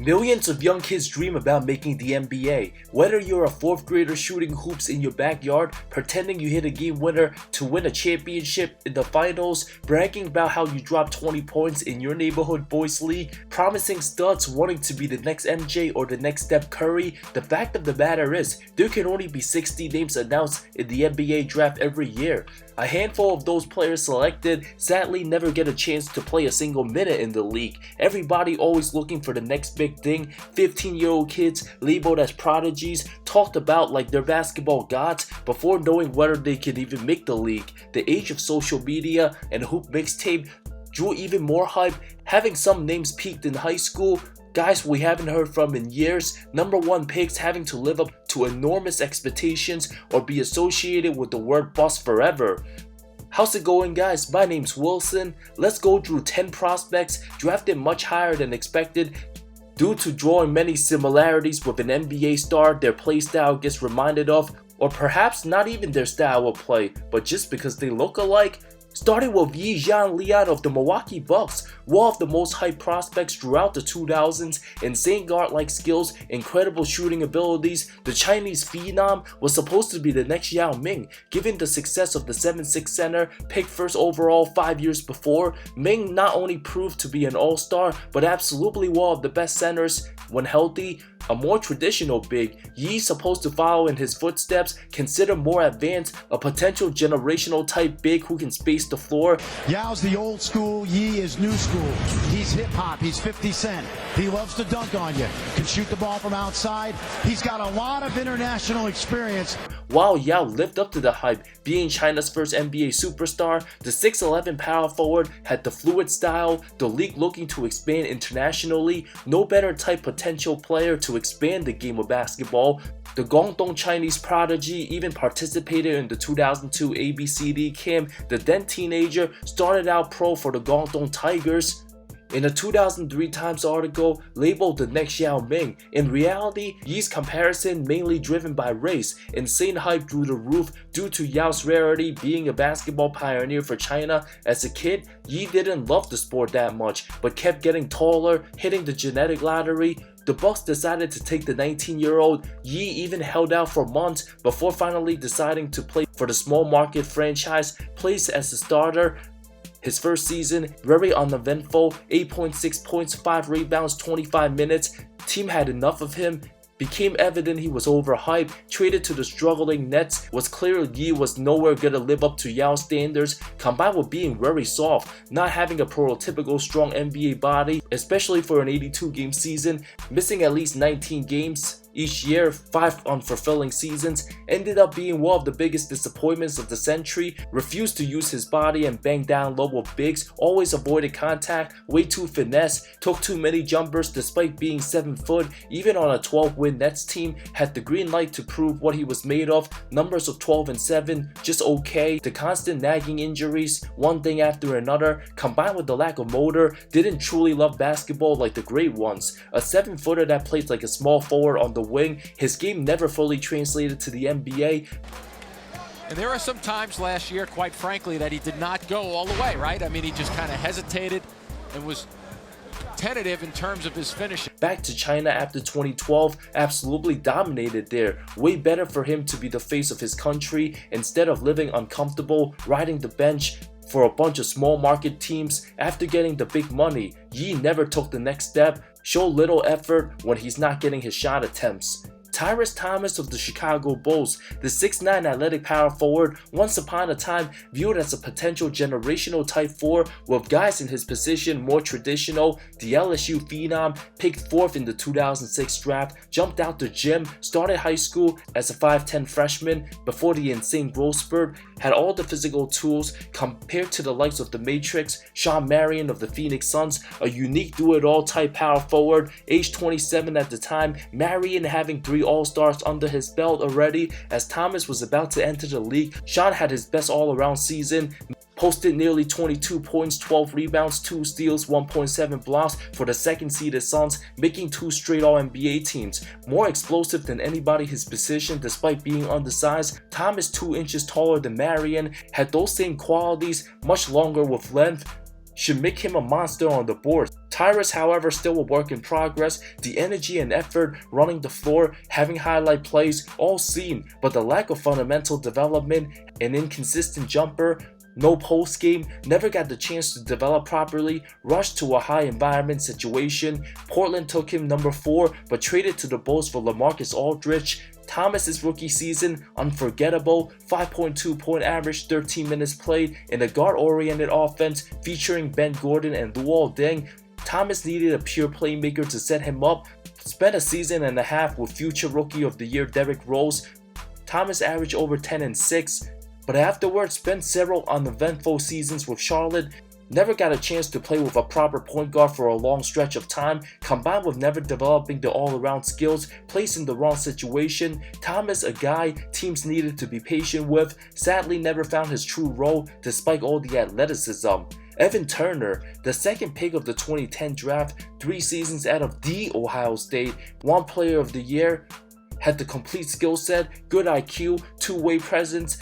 Millions of young kids dream about making the NBA. Whether you're a 4th grader shooting hoops in your backyard, pretending you hit a game winner to win a championship in the finals, bragging about how you dropped 20 points in your neighborhood boys league, promising studs wanting to be the next MJ or the next Steph Curry, the fact of the matter is, there can only be 60 names announced in the NBA draft every year. A handful of those players selected sadly never get a chance to play a single minute in the league. Everybody always looking for the next big thing. 15-year-old kids labeled as prodigies, talked about like they're basketball gods before knowing whether they can even make the league. The age of social media and hoop mixtape drew even more hype, having some names peaked in high school. Guys we haven't heard from in years, #1 picks having to live up to enormous expectations or be associated with the word bust forever. How's it going, guys? My name's Wilson. Let's go through 10 prospects drafted much higher than expected due to drawing many similarities with an NBA star their playstyle gets reminded of, or perhaps not even their style of play, but just because they look alike. Starting with Yi Jianlian of the Milwaukee Bucks, one of the most hyped prospects throughout the 2000s, insane guard-like skills, incredible shooting abilities, the Chinese phenom was supposed to be the next Yao Ming. Given the success of the 7'6" center picked first overall 5 years before, Ming not only proved to be an all-star, but absolutely one of the best centers when healthy. A more traditional big, Yi's supposed to follow in his footsteps, consider more advanced, a potential generational type big who can space the floor. Yao's the old school, Yi is new school. He's hip hop, he's 50 Cent. He loves to dunk on you, can shoot the ball from outside. He's got a lot of international experience. While Yao lived up to the hype, being China's first NBA superstar, the 6'11" power forward had the fluid style, the league looking to expand internationally, no better type potential player to expand the game of basketball. The Guangdong Chinese prodigy even participated in the 2002 ABCD camp. The then teenager started out pro for the Guangdong Tigers. In a 2003 Times article labeled the next Yao Ming, in reality, Yi's comparison mainly driven by race, insane hype through the roof due to Yao's rarity being a basketball pioneer for China. As a kid, Yi didn't love the sport that much, but kept getting taller, hitting the genetic lottery. The Bucks decided to take the 19-year-old. Yi even held out for months before finally deciding to play for the small market franchise, placed as a starter. His first season, very uneventful, 8.6 points, 5 rebounds, 25 minutes. Team had enough of him. Became evident he was overhyped, traded to the struggling Nets. Was clear Yi was nowhere gonna live up to Yao's standards, combined with being very soft, not having a prototypical strong NBA body, especially for an 82-game season, missing at least 19 games each year, 5 unfulfilling seasons, ended up being one of the biggest disappointments of the century, refused to use his body and bang down low with bigs, always avoided contact, way too finesse, took too many jumpers despite being 7 foot, even on a 12-win Nets team, had the green light to prove what he was made of, numbers of 12 and 7, just okay, the constant nagging injuries, one thing after another, combined with the lack of motor, didn't truly love basketball like the great ones, a 7-footer that plays like a small forward on the wing, his game never fully translated to the NBA. And there are some times last year, quite frankly, that he did not go all the way, right? I mean, he just kind of hesitated and was tentative in terms of his finishing. Back to China after 2012, absolutely dominated there. Way better for him to be the face of his country instead of living uncomfortable, riding the bench for a bunch of small market teams. After getting the big money, Yi never took the next step, showed little effort when he's not getting his shot attempts. Tyrus Thomas of the Chicago Bulls, the 6'9" athletic power forward, once upon a time viewed as a potential generational type 4 with guys in his position more traditional, the LSU phenom, picked 4th in the 2006 draft, jumped out the gym, started high school as a 5'10" freshman before the insane growth spurt, had all the physical tools compared to the likes of the Matrix, Sean Marion of the Phoenix Suns, a unique do-it-all type power forward, age 27 at the time, Marion having 3 All-Stars under his belt already. As Thomas was about to enter the league, Sean had his best all-around season, posted nearly 22 points, 12 rebounds, 2 steals, 1.7 blocks for the second-seeded Suns, making 2 straight All-NBA teams. More explosive than anybody his position despite being undersized, Thomas 2 inches taller than Marion, had those same qualities, much longer with length. should make him a monster on the board. Tyrus, however, still a work in progress. The energy and effort running the floor, having highlight plays, all seen, but the lack of fundamental development, an inconsistent jumper, no post game, never got the chance to develop properly, rushed to a high environment situation. Portland took him number 4 but traded to the Bulls for LaMarcus Aldridge. Thomas's rookie season, unforgettable, 5.2 point average, 13 minutes played in a guard-oriented offense featuring Ben Gordon and Luol Deng. Thomas needed a pure playmaker to set him up. Spent a season and a half with future Rookie of the Year Derrick Rose. Thomas averaged over 10 and 6, but afterwards spent several uneventful seasons with Charlotte. Never got a chance to play with a proper point guard for a long stretch of time, combined with never developing the all-around skills, placed in the wrong situation. Thomas, a guy teams needed to be patient with, sadly never found his true role despite all the athleticism. Evan Turner, the second pick of the 2010 draft, 3 seasons out of the Ohio State, won Player of the Year, had the complete skill set, good IQ, two-way presence.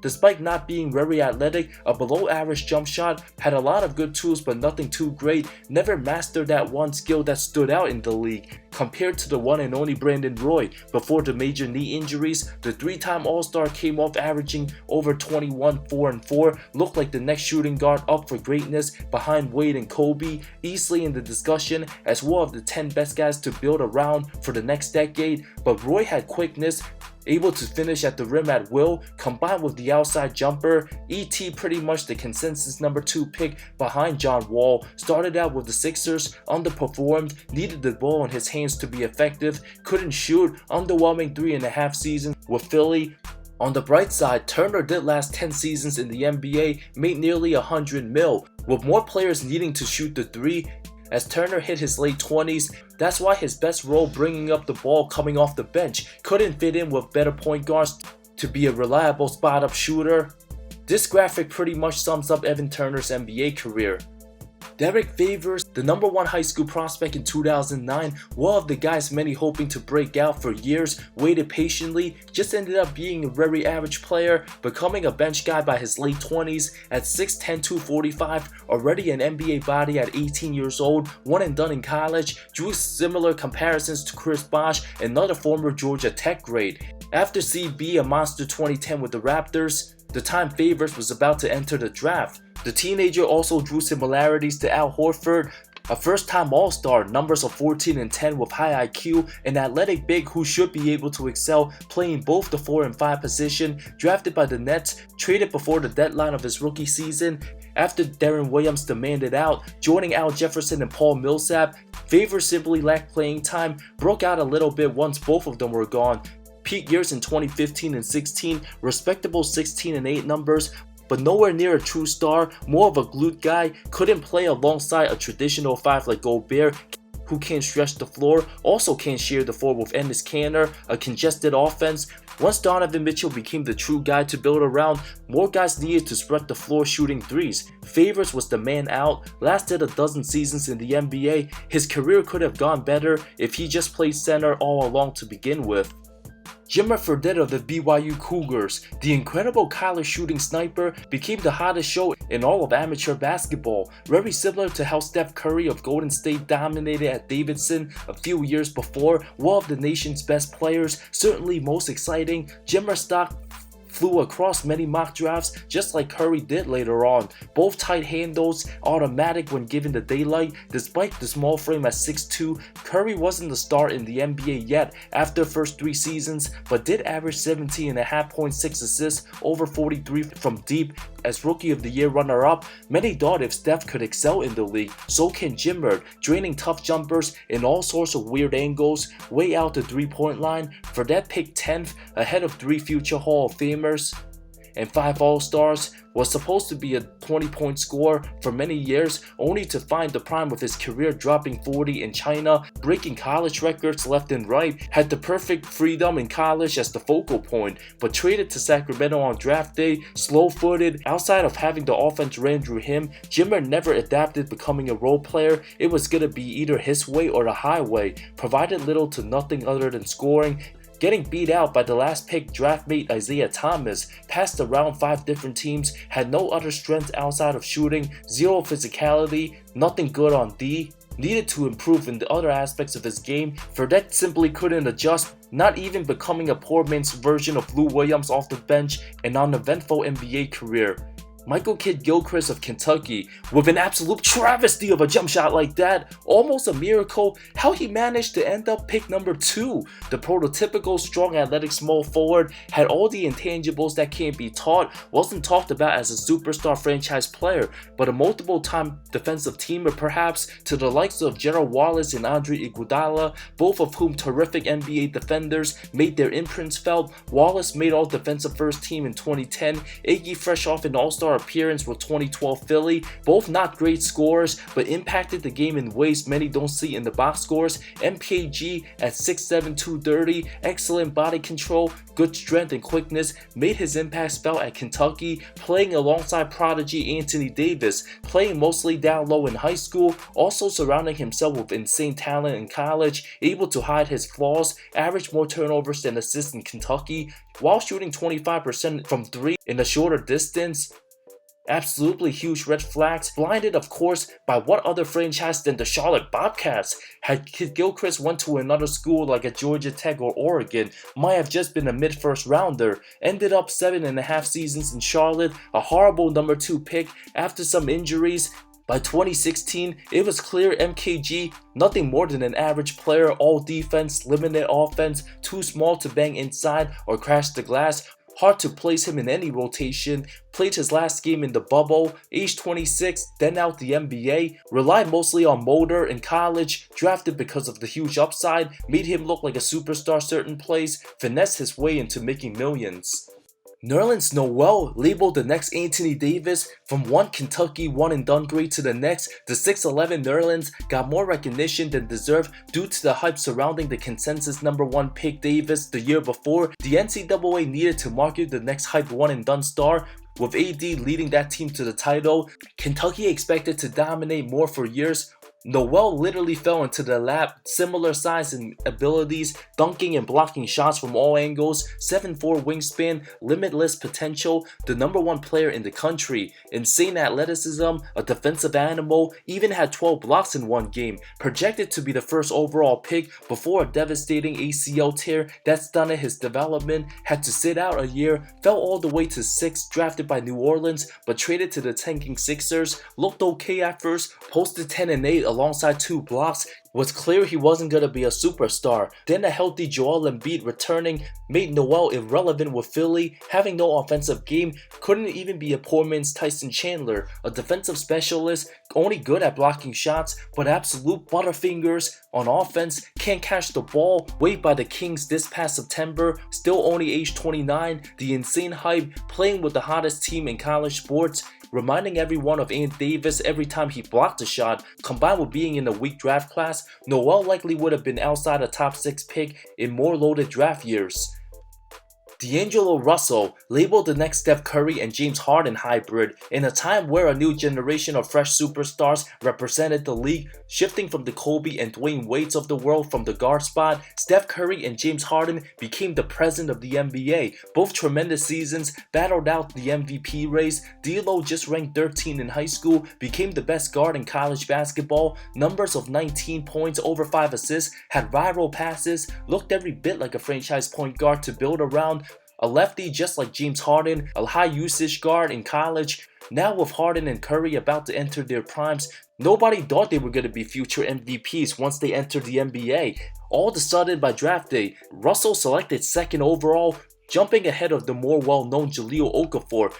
Despite not being very athletic, a below-average jump shot, had a lot of good tools but nothing too great, never mastered that one skill that stood out in the league. Compared to the one and only Brandon Roy, before the major knee injuries, the 3-time All-Star came off averaging over 21, 4 and 4, looked like the next shooting guard up for greatness behind Wade and Kobe, easily in the discussion as one of the 10 best guys to build around for the next decade, but Roy had quickness, able to finish at the rim at will, combined with the outside jumper. ET pretty much the consensus number 2 pick behind John Wall. Started out with the Sixers, underperformed, needed the ball in his hands to be effective, couldn't shoot, underwhelming 3.5 seasons with Philly. On the bright side, Turner did last 10 seasons in the NBA, made nearly $100 million, with more players needing to shoot the 3. As Turner hit his late 20s, that's why his best role bringing up the ball coming off the bench couldn't fit in with better point guards to be a reliable spot-up shooter. This graphic pretty much sums up Evan Turner's NBA career. Derek Favors, the number 1 high school prospect in 2009, one of the guys many hoping to break out for years, waited patiently, just ended up being a very average player, becoming a bench guy by his late 20s at 6'10", 245, already an NBA body at 18 years old, one and done in college, drew similar comparisons to Chris Bosh, another former Georgia Tech great. After CB, a monster 2010 with the Raptors, the time Favors was about to enter the draft. The teenager also drew similarities to Al Horford, a first-time All-Star, numbers of 14 and 10 with high IQ, an athletic big who should be able to excel playing both the 4 and 5 position, drafted by the Nets, traded before the deadline of his rookie season. After Deron Williams demanded out, joining Al Jefferson and Paul Millsap, Favors simply lacked playing time, broke out a little bit once both of them were gone. Peak years in 2015 and 16, respectable 16 and 8 numbers, but nowhere near a true star, more of a glute guy, couldn't play alongside a traditional 5 like Gobert, who can't stretch the floor, also can't share the floor with Enes Kanter, a congested offense. Once Donovan Mitchell became the true guy to build around, more guys needed to spread the floor shooting 3s. Favors was the man out, lasted a dozen seasons in the NBA. His career could have gone better if he just played center all along to begin with. Jimmer Fredette of the BYU Cougars, the incredible college shooting sniper, became the hottest show in all of amateur basketball, very similar to how Steph Curry of Golden State dominated at Davidson a few years before. One of the nation's best players, certainly most exciting. Jimmer's stock flew across many mock drafts just like Curry did later on. Both tight handles, automatic when given the daylight. Despite the small frame at 6'2", Curry wasn't the star in the NBA yet after first 3 seasons, but did average 17.5.6 assists, over 43 from deep. As Rookie of the Year runner-up, many thought if Steph could excel in the league, so can Jimmer, draining tough jumpers in all sorts of weird angles, way out the 3-point line. Fredette picked 10th, ahead of 3 future Hall of Famers and 5 All-Stars, was supposed to be a 20-point scorer for many years, only to find the prime of his career dropping 40 in China, breaking college records left and right, had the perfect freedom in college as the focal point, but traded to Sacramento on draft day, slow-footed. Outside of having the offense ran through him, Jimmer never adapted becoming a role player. It was gonna be either his way or the highway, provided little to nothing other than scoring. Getting beat out by the last pick draft mate Isaiah Thomas, passed around 5 different teams, had no other strength outside of shooting, 0 physicality, nothing good on D, needed to improve in the other aspects of his game. Fredette simply couldn't adjust, not even becoming a poor man's version of Lou Williams off the bench, and an uneventful NBA career. Michael Kidd-Gilchris of Kentucky, with an absolute travesty of a jump shot like that, almost a miracle how he managed to end up pick number 2. The prototypical strong athletic small forward had all the intangibles that can't be taught, wasn't talked about as a superstar franchise player, but a multiple time defensive teamer perhaps, to the likes of Gerald Wallace and Andre Iguodala, both of whom terrific NBA defenders, made their imprints felt. Wallace made all defensive first team in 2010, Iggy fresh off an all-star appearance with 2012 Philly, both not great scorers but impacted the game in ways many don't see in the box scores. MKG at 6'7", 230, excellent body control, good strength and quickness, made his impact felt at Kentucky, playing alongside prodigy Anthony Davis, playing mostly down low in high school, also surrounding himself with insane talent in college, able to hide his flaws, averaged more turnovers than assists in Kentucky, while shooting 25% from 3 in a shorter distance. Absolutely huge red flags, blinded of course by what other franchise than the Charlotte Bobcats. Had Kidd-Gilchris went to another school like a Georgia Tech or Oregon, might have just been a mid-first rounder. Ended up 7.5 seasons in Charlotte, a horrible number 2 pick after some injuries. By 2016, it was clear MKG, nothing more than an average player, all defense, limited offense, too small to bang inside or crash the glass. Hard to place him in any rotation, played his last game in the bubble, age 26, then out the NBA, relied mostly on motor in college, drafted because of the huge upside, made him look like a superstar certain plays, finessed his way into making millions. Nerlens Noel, labeled the next Anthony Davis, from one Kentucky one-and-done grade to the next, the 6'11 Nerlens got more recognition than deserved due to the hype surrounding the consensus number 1 pick Davis the year before. The NCAA needed to market the next hype one-and-done star, with AD leading that team to the title. Kentucky expected to dominate more for years. Noel literally fell into the lap, similar size and abilities, dunking and blocking shots from all angles, 7'4" wingspan, limitless potential, the number 1 player in the country, insane athleticism, a defensive animal, even had 12 blocks in one game, projected to be the first overall pick before a devastating ACL tear that stunned his development, had to sit out a year, fell all the way to 6th, drafted by New Orleans, but traded to the tanking Sixers, looked okay at first, posted 10-8 alongside 2 blocks. Was clear he wasn't going to be a superstar. Then a healthy Joel Embiid returning made Noel irrelevant with Philly, having no offensive game, couldn't even be a poor man's Tyson Chandler, a defensive specialist, only good at blocking shots, but absolute butterfingers on offense, can't catch the ball, waived by the Kings this past September, still only age 29, the insane hype, playing with the hottest team in college sports, reminding everyone of Ant Davis every time he blocked a shot. Combined with being in a weak draft class, Noel likely would have been outside a top 6 pick in more loaded draft years. DAngelo Russell, labeled the next Steph Curry and James Harden hybrid, in a time where a new generation of fresh superstars represented the league, shifting from the Kobe and Dwayne Wades of the world from the guard spot. Steph Curry and James Harden became the present of the NBA. Both tremendous seasons, battled out the MVP race. D'Lo just ranked 13 in high school, became the best guard in college basketball, numbers of 19 points, over 5 assists, had viral passes, looked every bit like a franchise point guard to build around. A lefty just like James Harden, a high usage guard in college. Now with Harden and Curry about to enter their primes, nobody thought they were going to be future MVPs once they entered the NBA. All of a sudden by draft day, Russell selected 2nd overall, jumping ahead of the more well-known Jahlil Okafor,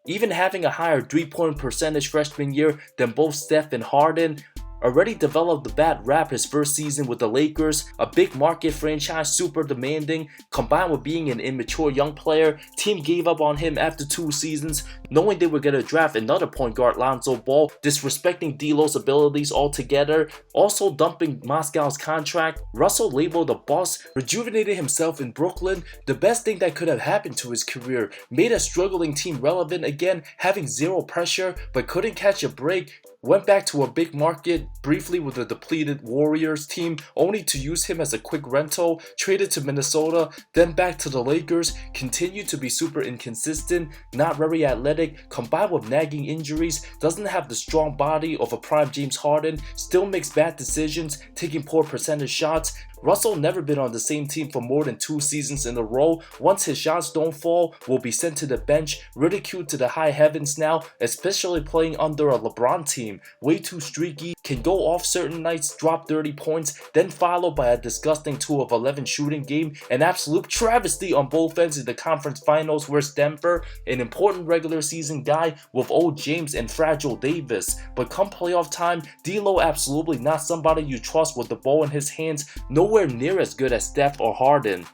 even having a higher 3-point percentage freshman year than both Steph and Harden. Already developed the bad rap his first season with the Lakers, a big market franchise super demanding, combined with being an immature young player. Team gave up on him after 2 seasons, knowing they were going to draft another point guard, Lonzo Ball, disrespecting D'Lo's abilities altogether, also dumping Moscow's contract. Russell, labeled a boss, rejuvenated himself in Brooklyn, the best thing that could have happened to his career, made a struggling team relevant again, having 0 pressure but couldn't catch a break. went back to a big market briefly with the depleted Warriors team, only to use him as a quick rental, traded to Minnesota, then back to the Lakers, continued to be super inconsistent, not very athletic, combined with nagging injuries, doesn't have the strong body of a prime James Harden, still makes bad decisions, taking poor percentage shots. Russell never been on the same team for more than 2 seasons in a row. Once his shots don't fall, will be sent to the bench, ridiculed to the high heavens now, especially playing under a LeBron team. Way too streaky, can go off certain nights, drop 30 points, then followed by a disgusting 2 of 11 shooting game, an absolute travesty on both ends in the conference finals where's Denver, an important regular season guy with old James and fragile Davis. But come playoff time, D'Lo absolutely not somebody you trust with the ball in his hands, nowhere near as good as Steph or Harden.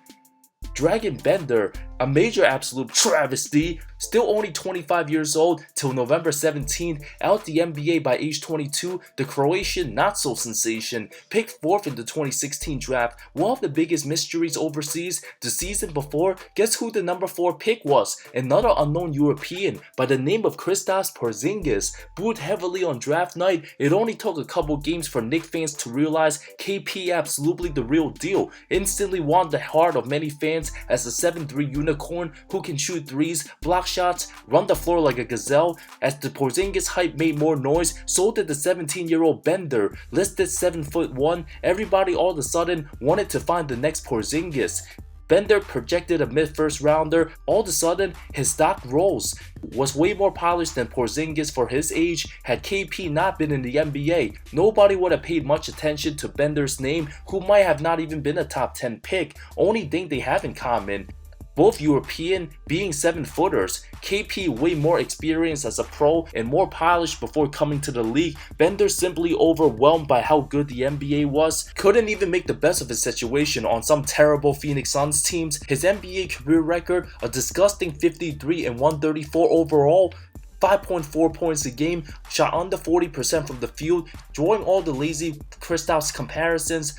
Dragan Bender, a major absolute travesty, still only 25 years old till November 17th, out the NBA by age 22, the Croatian not-so-sensation, picked 4th in the 2016 draft. One of the biggest mysteries overseas, the season before, guess who the number 4 pick was? Another unknown European by the name of Kristaps Porzingis. Booed heavily on draft night, it only took a couple games for Knicks fans to realize KP absolutely the real deal. Instantly won the heart of many fans as a 7'3" unicorn who can shoot threes, block shots, run the floor like a gazelle. As the Porzingis hype made more noise, so did the 17-year-old Bender. Listed 7'1", everybody all of a sudden wanted to find the next Porzingis. Bender projected a mid-first rounder, all of a sudden his stock rose. Was way more polished than Porzingis for his age. Had KP not been in the NBA, nobody would have paid much attention to Bender's name, who might have not even been a top 10 pick. Only thing they have in common, both European, being 7-footers. KP way more experienced as a pro and more polished before coming to the league. Bender simply overwhelmed by how good the NBA was. Couldn't even make the best of his situation on some terrible Phoenix Suns teams. His NBA career record, a disgusting 53 and 134 overall. 5.4 points a game, shot under 40% from the field, drawing all the lazy Kristaps comparisons.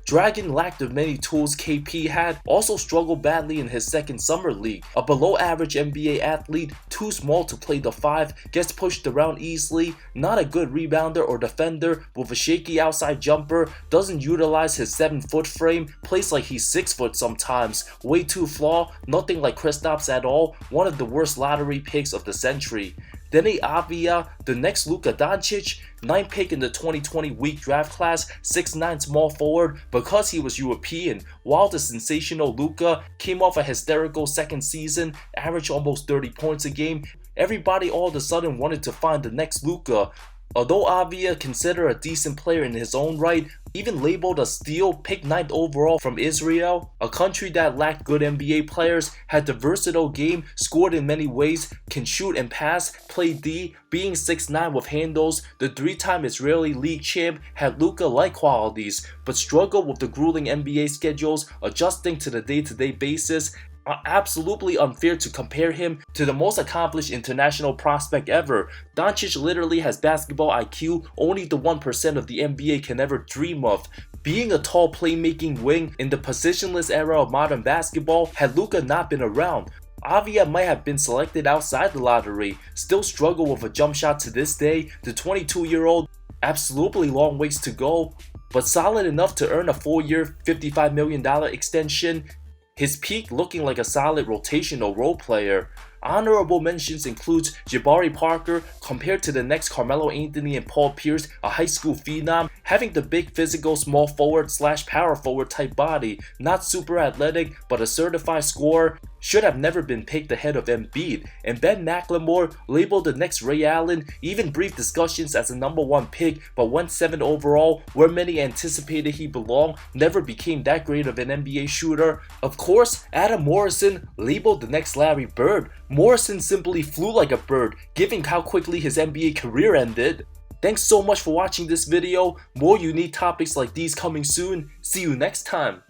Dragan lacked the many tools KP had, also struggled badly in his second summer league. A below average NBA athlete, too small to play the 5, gets pushed around easily, not a good rebounder or defender, with a shaky outside jumper, doesn't utilize his 7-foot frame, plays like he's 6 foot sometimes, way too flawed, nothing like Kristaps at all, one of the worst lottery picks of the century. Deni Avdija, the next Luka Doncic, 9th pick in the 2020 weak draft class, 6'9" small forward because he was European, while the sensational Luka came off a hysterical second season, averaged almost 30 points a game. Everybody all of a sudden wanted to find the next Luka. Although Avdija considered a decent player in his own right, even labeled a steal, picked 9th overall from Israel, a country that lacked good NBA players, had the versatile game, scored in many ways, can shoot and pass, play D, being 6'9" with handles, the 3-time Israeli league champ had Luka-like qualities, but struggled with the grueling NBA schedules, adjusting to the day-to-day basis. Absolutely unfair to compare him to the most accomplished international prospect ever. Doncic literally has basketball IQ only the 1% of the NBA can ever dream of. Being a tall playmaking wing in the positionless era of modern basketball, had Luka not been around, Avdija might have been selected outside the lottery. Still struggle with a jump shot to this day. The 22-year-old, absolutely long ways to go, but solid enough to earn a 4-year, $55 million extension. His peak looking like a solid rotational role player. Honorable mentions includes Jabari Parker, compared to the next Carmelo Anthony and Paul Pierce, a high school phenom, having the big physical small forward / power forward type body, not super athletic but a certified scorer, should have never been picked ahead of Embiid. And Ben McLemore, labeled the next Ray Allen, even brief discussions as a number 1 pick but went 7th overall, where many anticipated he belonged, never became that great of an NBA shooter. Of course, Adam Morrison, labeled the next Larry Bird. Morrison simply flew like a bird, given how quickly his NBA career ended. Thanks so much for watching this video. More unique topics like these coming soon. See you next time.